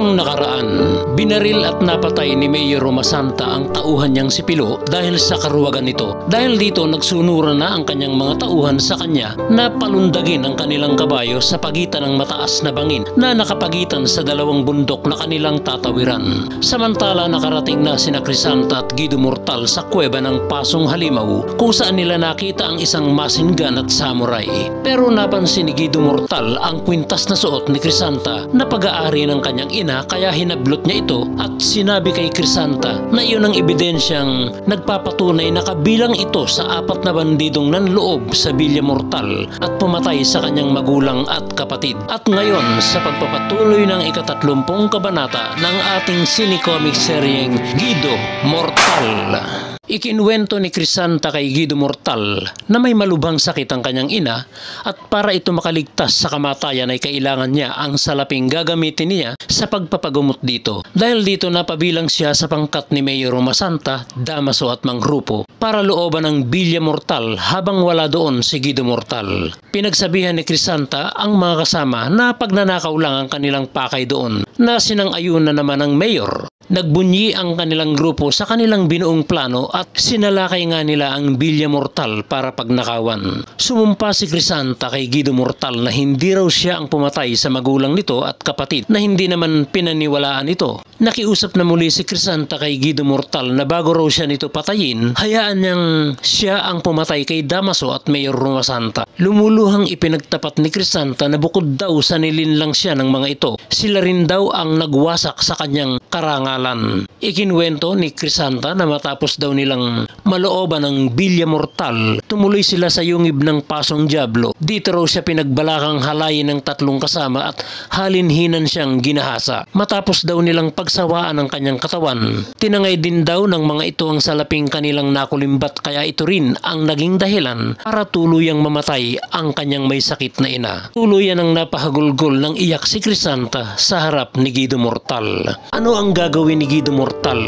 Noong nakaraan, binaril at napatay ni Mayor Romasanta ang tauhan niyang si Pilo dahil sa karuwagan nito. Dahil dito nagsunuran na ang kanyang mga tauhan sa kanya na palundagin ang kanilang kabayo sa pagitan ng mataas na bangin na nakapagitan sa dalawang bundok na kanilang tatawiran. Samantala nakarating na sina Crisanta at Guido Mortal sa kuweba ng Pasong Halimaw kung saan nila nakita ang isang machine gun at samurai. Pero napansin ni Guido Mortal ang kwintas na suot ni Crisanta na pag-aari ng kanyang ina, kaya hinablot niya ito at sinabi kay Crisanta na iyon ang ebidensyang nagpapatunay na kabilang ito sa 4 na bandidong nanloob sa Villa Mortal at pumatay sa kanyang magulang at kapatid. At ngayon sa pagpapatuloy ng ika-30 kabanata ng ating sinicomic seryeng Guido Mortal. Ikinuwento ni Crisanta kay Guido Mortal na may malubhang sakit ang kanyang ina at para ito makaligtas sa kamatayan ay kailangan niya ang salaping gagamitin niya sa pagpapagumot dito. Dahil dito napabilang siya sa pangkat ni Mayor Romasanta, Damaso at Manggrupo para looban ng Villa Mortal habang wala doon si Guido Mortal. Pinagsabihan ni Crisanta ang mga kasama na pagnanakaw lang ang kanilang pakay doon na sinang-ayun na naman ng Mayor. Nagbunyi ang kanilang grupo sa kanilang binuong plano at sinalakay nga nila ang Villa Mortal para pagnakawan. Sumumpa si Crisanta kay Guido Mortal na hindi raw siya ang pumatay sa magulang nito at kapatid na hindi naman pinaniwalaan ito. Nakiusap na muli si Crisanta kay Guido Mortal na bago raw siya nito patayin, hayaan niyang siya ang pumatay kay Damaso at Mayor Romasanta. Lumuluhang ipinagtapat ni Crisanta na bukod daw sa nilinlang siya ng mga ito, sila rin daw ang nagwasak sa kanyang karangalan. Ikinuwento ni Crisanta na matapos daw nilang malooban ng Villa Mortal, tumuloy sila sa yungib ng Pasong Diablo. Dito raw siya pinagbalakang halayin ng 3 kasama at halinhinan siyang ginahasa. Matapos daw nilang pagsawaan ang kanyang katawan, tinangay din daw ng mga ito ang salaping kanilang nakulimbat, kaya ito rin ang naging dahilan para tuluyang mamatay ang kanyang may sakit na ina. Tuluyan ang napahagulgol ng iyak si Crisanta sa harap ni Guido Mortal. Ano ang gagawin ni Guido Mortal?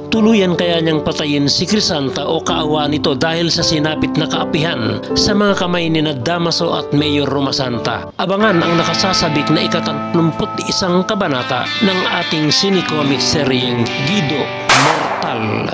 Tuluyan kaya niyang patayin si Crisanta o kaawa nito dahil sa sinapit na kaapihan sa mga kamay ni Damaso at Mayor Romasanta? Abangan ang nakasasabik na ika-31 kabanata ng ating sinicomic seryeng Guido Mortal.